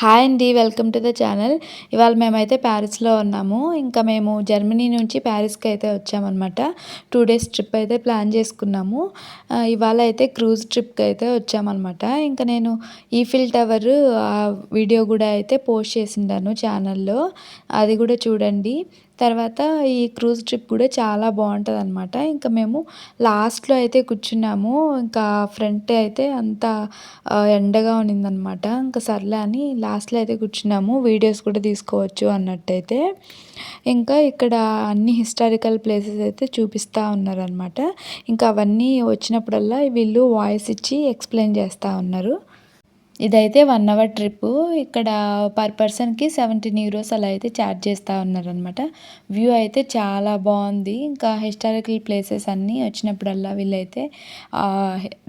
Hi అండి. Welcome to the channel. ఇవాళ మేమైతే ప్యారిస్‌లో ఉన్నాము. ఇంకా మేము జర్మనీ నుంచి ప్యారిస్‌కి అయితే వచ్చామన్నమాట. 2 డేస్ ట్రిప్ అయితే ప్లాన్ చేసుకున్నాము. ఇవాళ అయితే క్రూజ్ ట్రిప్‌కి అయితే వచ్చామన్నమాట. ఇంకా నేను ఈఫిల్ టవర్ వీడియో కూడా అయితే పోస్ట్ చేసిండాను ఛానల్‌లో. అది కూడా చూడండి. తర్వాత ఈ క్రూజ్ ట్రిప్ కూడా చాలా బాగుంటుందన్నమాట. ఇంకా మేము లాస్ట్‌లో అయితే కూర్చున్నాము. ఇంకా ఫ్రంట్ అయితే అంతా ఎండగా ఉన్నిందనమాట. ఇంకా సర్లే అని లాస్ట్‌లో అయితే కూర్చున్నాము. వీడియోస్ కూడా తీసుకోవచ్చు అన్నట్టయితే. ఇంకా ఇక్కడ అన్ని హిస్టారికల్ ప్లేసెస్ అయితే చూపిస్తా ఉన్నారనమాట. ఇంకా అవన్నీ వచ్చినప్పుడల్లా వీళ్ళు వాయిస్ ఇచ్చి ఎక్స్‌ప్లెయిన్ చేస్తా ఉన్నారు. ఇదైతే 1 అవర్ ట్రిప్పు. ఇక్కడ పర్ పర్సన్‌కి 17 యూరోస్ అలా అయితే ఛార్జ్ చేస్తా ఉన్నారనమాట. వ్యూ అయితే చాలా బావుంది. ఇంకా హిస్టారికల్ ప్లేసెస్ అన్నీ వచ్చినప్పుడల్లా వీళ్ళైతే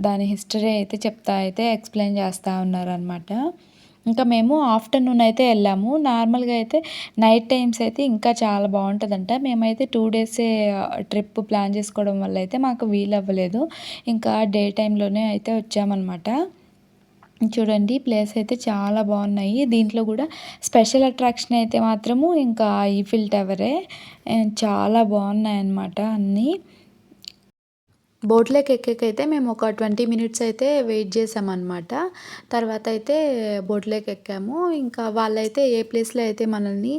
దాని హిస్టరీ అయితే చెప్తా అయితే ఎక్స్‌ప్లెయిన్ చేస్తా ఉన్నారనమాట. ఇంకా మేము ఆఫ్టర్‌నూన్ అయితే వెళ్ళాము. నార్మల్‌గా అయితే నైట్ టైమ్స్ అయితే ఇంకా చాలా బావుంటదంట. మేమైతే 2 డేసే ట్రిప్ ప్లాన్ చేసుకోవడం వల్ల అయితే మాకు వీలవ్వలేదు. ఇంకా డే టైమ్‌లోనే అయితే వచ్చామనమాట. చూడండి ప్లేస్ అయితే చాలా బాగున్నాయి. దీంట్లో కూడా స్పెషల్ అట్రాక్షన్ అయితే మాత్రము ఇంకా ఈఫిల్ టవరే. చాలా బాగున్నాయన్నమాట అన్నీ. బోట్లోకి ఎక్కేకైతే మేము ఒక 20 మినిట్స్ అయితే వెయిట్ చేసామన్నమాట. తర్వాత అయితే బోట్లోకి ఎక్కాము. ఇంకా వాళ్ళైతే ఏ ప్లేస్లో అయితే మనల్ని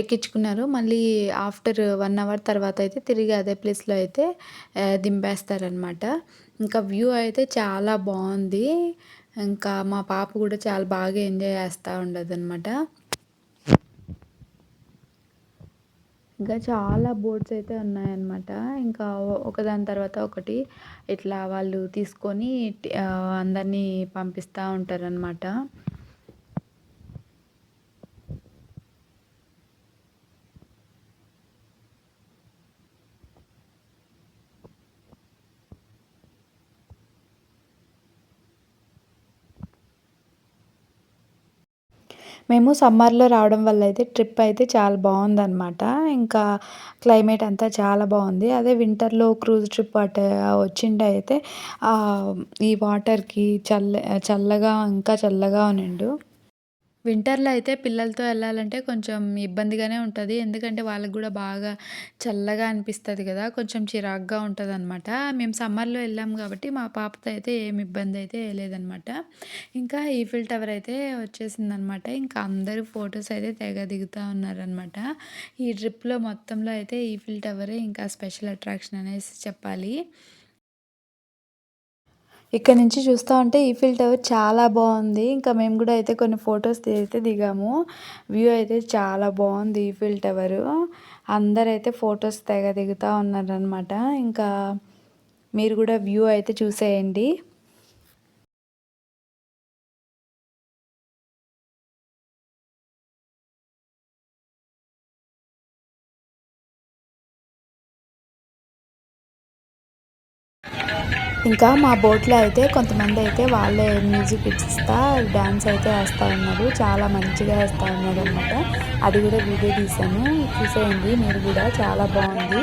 ఎక్కించుకున్నారో మళ్ళీ ఆఫ్టర్ 1 అవర్ తర్వాత అయితే తిరిగి అదే ప్లేస్లో అయితే దింపేస్తారనమాట. ఇంకా వ్యూ అయితే చాలా బాగుంది. ఇంకా మా పాప కూడా చాలా బాగా ఎంజాయ్ చేస్తూ ఉండదన్నమాట. ఇంకా చాలా బోట్స్ అయితే ఉన్నాయన్నమాట. ఇంకా ఒకదాని తర్వాత ఒకటి ఇట్లా వాళ్ళు తీసుకొని అందరినీ పంపిస్తూ ఉంటారనమాట. మేము సమ్మర్‌లో రావడం వల్ల అయితే ట్రిప్ అయితే చాలా బాగుందనమాట. ఇంకా క్లైమేట్ అంతా చాలా బాగుంది. అదే వింటర్‌లో క్రూజ్ ట్రిప్ అటు వచ్చిండే అయితే ఈ వాటర్‌కి చల్లగా ఇంకా చల్లగా ఉన్నిండు. వింటర్‌లో అయితే పిల్లలతో ఎళ్ళాలంటే కొంచెం ఇబ్బందిగానే ఉంటది. ఎందుకంటే వాళ్ళకి గూడా బాగా చల్లగా అనిపిస్తది గదా! కొంచెం చిరాకుగా ఉంటదనమాట. మేము సమ్మర్‌లో ఎళ్ళాం గాబట్టి మా పాపతో అయితే ఏమి ఇబ్బందయితే లేదనమాట. ఇంకా ఈఫిల్ టవర్ అయితే వచ్చేసిందనమాట. ఇంకా అందరూ ఫోటోస్ అయితే తెగ దిగుతా ఉన్నారనమాట. ఈ ట్రిప్‌లో మొత్తంలో అయితే ఈఫిల్ టవరే ఇంకా స్పెషల్ అట్రాక్షన్ అనేసి చెప్పాలి. ఇక్కడ నుంచి చూస్తా ఉంటే ఈఫిల్ టవర్ చాలా బాగుంది. ఇంకా మేము కూడా అయితే కొన్ని ఫొటోస్ అయితే దిగాము. వ్యూ అయితే చాలా బాగుంది ఈఫిల్ టవరు. అందరైతే ఫొటోస్ తెగ దిగుతా ఉన్నారనమాట. ఇంకా మీరు కూడా వ్యూ అయితే చూసేయండి. ఇంకా మా బోట్‌లో అయితే కొంతమంది అయితే వాళ్ళే మ్యూజిక్ ఇచ్చిస్తా డాన్స్ అయితే ఏస్తా ఉన్నారు. చాలా మంచిగా ఏస్తా ఉన్నారనమాట. అది కూడా వీడియో తీశాను. చూసేయండి మీరు కూడా చాలా బాగుంది.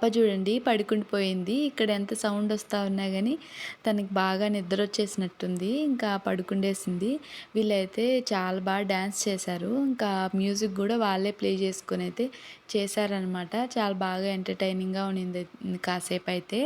పాప చూడండి పడుకుండిపోయింది. ఇక్కడ ఎంత సౌండ్ వస్తా ఉన్నా గానీ, తనకి బాగా నిద్రొచ్చేసినట్టుంది. ఇంకా పడుకుండేసింది. వీళ్ళైతే చాలా బాగా డాన్స్ చేశారు. ఇంకా మ్యూజిక్ గూడా వాళ్ళే ప్లే చేసుకొనైతే చేశారనమాట. చాలా బాగా ఎంటర్‌టైనింగ్‌గా ఉండింది కాసేపైతే.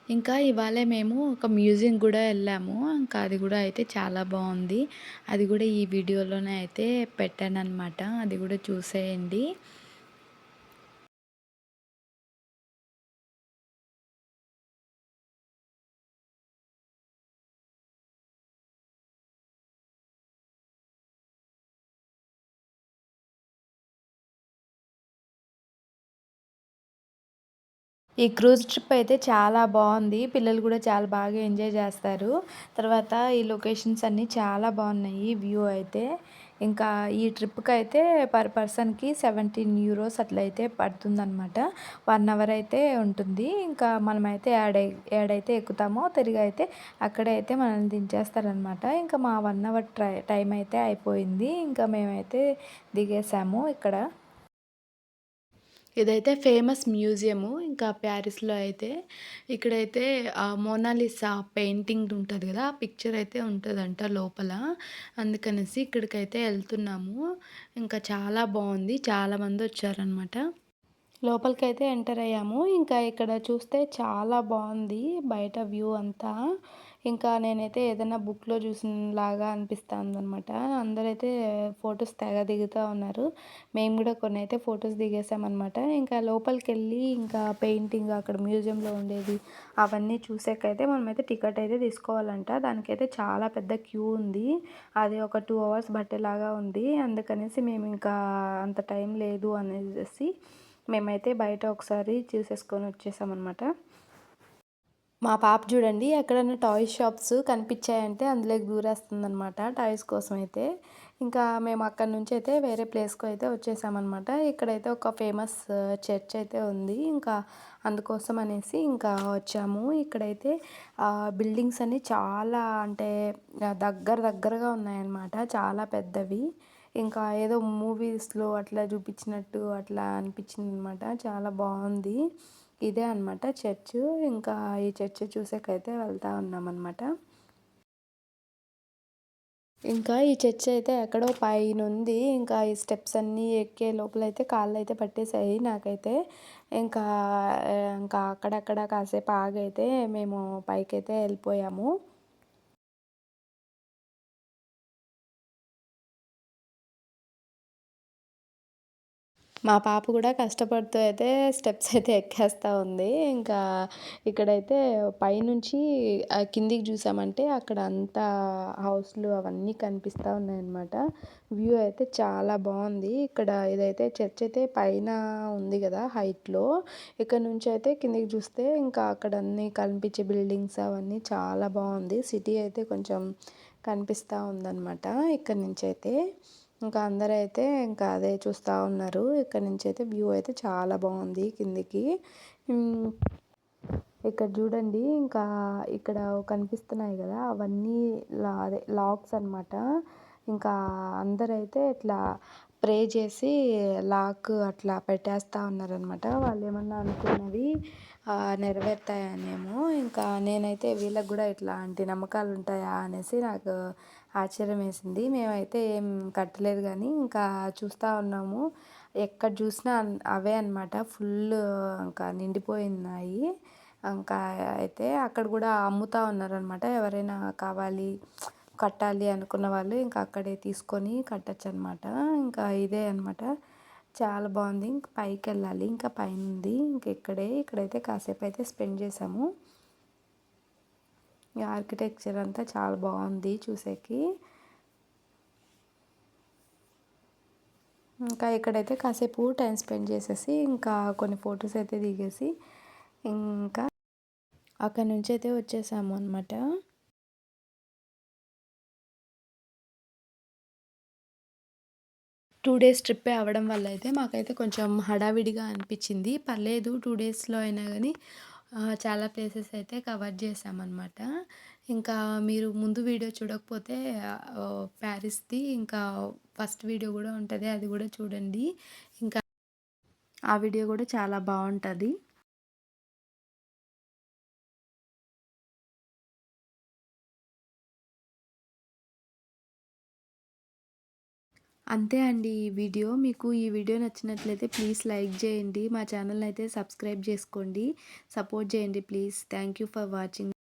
ఇంకా ఇవాళే మేము ఒక మ్యూజియం గూడా ఎళ్ళాము. ఇంకా అది గూడా అయితే చాలా బావుంది. అది గూడా ఈ వీడియోలోనే అయితే పెట్టాననమాట. అది గూడా చూసేయండి. ఈ క్రూజ్ ట్రిప్ అయితే చాలా బావుంది. పిల్లలు గూడా చాలా బాగా ఎంజాయ్ జేస్తారు. తర్వాత ఈ లొకేషన్స్ అన్నీ చాలా బావున్నాయి వ్యూ అయితే. ఇంకా ఈ ట్రిప్‌కైతే పర్ పర్సన్‌కి €17 అట్లయితే పడుతుందనమాట. 1 అవర్ అయితే ఉంటుంది. ఇంకా మనమైతే ఏడైతే ఎక్కుతామో తిరిగైతే అక్కడే అయితే మనల్ని దించేస్తారనమాట. ఇంకా మా 1 అవర్ టైం అయితే అయిపోయింది. ఇంకా మేమైతే దిగేసాము ఇక్కడ. ఇదైతే ఫేమస్ మ్యూజియము. ఇంకా ప్యారిస్‌లో అయితే. ఇక్కడైతే మోనాలిసా పెయింటింగ్ ఉంటది గదా! ఆ పిక్చర్ అయితే ఉంటదంట లోపల. అందుకనేసి ఇక్కడికైతే ఎళ్తున్నాము. ఇంకా చాలా బావుంది. చాలామందొచ్చారనమాట. లోపలికైతే ఎంటర్ అయ్యాము. ఇంకా ఇక్కడ చూస్తే చాలా బావుంది. బయట వ్యూ అంతా. ఇంకా నేనైతే ఏదైనా బుక్‌లో చూసినలాగా అనిపిస్తాందనమాట. అందరైతే ఫోటోస్ తెగ దిగుతా ఉన్నారు. మేము గూడా కొన్నైతే ఫోటోస్ దిగేసామనమాట. ఇంకా లోపలికెళ్ళి ఇంకా పెయింటింగ్ అక్కడ మ్యూజియంలో ఉండేది అవన్నీ చూసాకైతే మనమైతే టికెట్ అయితే తీసుకోవాలంట. దానికైతే చాలా పెద్ద క్యూ ఉంది. అది ఒక 2 అవర్స్ బట్టేలాగా ఉంది. అందుకనేసి మేమింకా అంత టైం లేదు అనేసి మేమైతే బయట ఒకసారి చూసేసుకొని వచ్చేసామనమాట. మా పాప చూడండి ఎక్కడైనా టాయ్ షాప్స్ కనిపించాయంటే అందులోకి దూరేస్తుందనమాట టాయ్స్ కోసం అయితే. ఇంకా మేము అక్కడి నుంచి అయితే వేరే ప్లేస్‌కి అయితే వచ్చేసామనమాట. ఇక్కడైతే ఒక ఫేమస్ చర్చ్ అయితే ఉంది. ఇంకా అందుకోసం అనేసి ఇంకా వచ్చాము. ఇక్కడైతే బిల్డింగ్స్ అన్నీ చాలా అంటే దగ్గరగా ఉన్నాయన్నమాట. చాలా పెద్దవి. ఇంకా ఏదో మూవీస్‌లో అట్లా చూపించినట్టు అట్లా అనిపించిందనమాట. చాలా బావుంది. ఇదే అనమాట చర్చు. ఇంకా ఈ చర్చ్ చూసేకైతే వెళ్తా ఉన్నామనమాట. ఇంకా ఈ చర్చ్ అయితే ఎక్కడో పైనుంది. ఇంకా ఈ స్టెప్స్ అన్నీ ఎక్కే లోపలైతే కాళ్ళైతే పట్టేసాయి నాకైతే. ఇంకా ఇంకా అక్కడక్కడ కాసేపు ఆగైతే మేము పైకైతే ఎళ్ళిపోయాము. మా పాప కూడా కష్టపడుతూ అయితే స్టెప్స్ అయితే ఎక్కేస్తా ఉంది. ఇంకా ఇక్కడైతే పైనుంచి కిందికి చూసామంటే అక్కడ అంతా హౌస్‌లు అవన్నీ కనిపిస్తా ఉన్నాయన్నమాట. వ్యూ అయితే చాలా బావుంది. ఇక్కడ ఇదైతే చర్చ్ అయితే పైన ఉంది గదా! హైట్‌లో. ఇక్కడ నుంచి అయితే కిందికి చూస్తే ఇంకా అక్కడ అన్నీ కనిపించే బిల్డింగ్స్ అవన్నీ చాలా బావుంది. సిటీ అయితే కొంచెం కనిపిస్తా ఉందన్నమాట ఇక్కడి నుంచైతే. ఇంకా అందరైతే ఇంకా అదే చూస్తా ఉన్నారు. ఇక్కడ నుంచైతే వ్యూ అయితే చాలా బావుంది కిందికి. హ్మ్. ఇక్కడ చూడండి ఇంకా ఇక్కడ కనిపిస్తున్నాయి గదా! అవన్నీ అదే లాక్స్ అనమాట. ఇంకా అందరైతే ఇట్లా ప్రే చేసి లాక్ అట్లా పెట్టేస్తా ఉన్నారనమాట. వాళ్ళేమన్నా అనుకున్నవి నెరవేరుతాయనేమో. ఇంకా నేనైతే వీళ్ళకి గూడా ఇట్లాంటి నమ్మకాలుంటాయా అనేసి నాకు ఆశ్చర్యమేసింది. మేమైతే ఏం కట్టలేదు గానీ ఇంకా చూస్తా ఉన్నాము. ఎక్కడ చూసినా అవే అనమాట. ఫుల్లు ఇంకా నిండిపోయున్నాయి. ఇంకా అయితే అక్కడ గూడా అమ్ముతా ఉన్నారనమాట. ఎవరైనా కావాలి, కట్టాలి అనుకున్న వాళ్ళు ఇంకా అక్కడే తీసుకొని కట్టొచ్చనమాట. ఇంకా ఇదే అనమాట. చాలా బావుంది. ఇంక పైకెళ్ళాలి. ఇంకా పైనుంది. ఇంక ఇక్కడైతే కాసేపయితే స్పెండ్ చేశాము. ఈ ఆర్కిటెక్చర్ అంతా చాలా బావుంది చూసేకి. ఇంకా ఇక్కడైతే కాసేపు టైం స్పెండ్ చేసేసి ఇంకా కొన్ని ఫొటోస్ అయితే దిగేసి ఇంకా అక్కడి నుంచైతే వచ్చేసాము అనమాట. 2 డేస్ ట్రిప్పే అవ్వడం వల్ల అయితే మాకైతే కొంచెం హడావిడిగా అనిపించింది. పర్లేదు 2 డేస్‌లో అయినా గానీ చాలా ప్లేసెస్ అయితే కవర్ చేశామనమాట. ఇంకా మీరు ముందు వీడియో చూడకపోతే ప్యారిస్‌ది ఇంకా ఫస్ట్ వీడియో గూడా ఉంటది. అది గూడా చూడండి. ఇంకా ఆ వీడియో గూడా చాలా బావుంటది. అంతే అండి ఈ వీడియో. మీకు ఈ వీడియో నచ్చినట్లయితే ప్లీజ్ లైక్ జేయండి. మా ఛానెల్‌నయితే సబ్స్క్రైబ్ జేసుకోండి. సపోర్ట్ జేయండి please. Thank you for watching.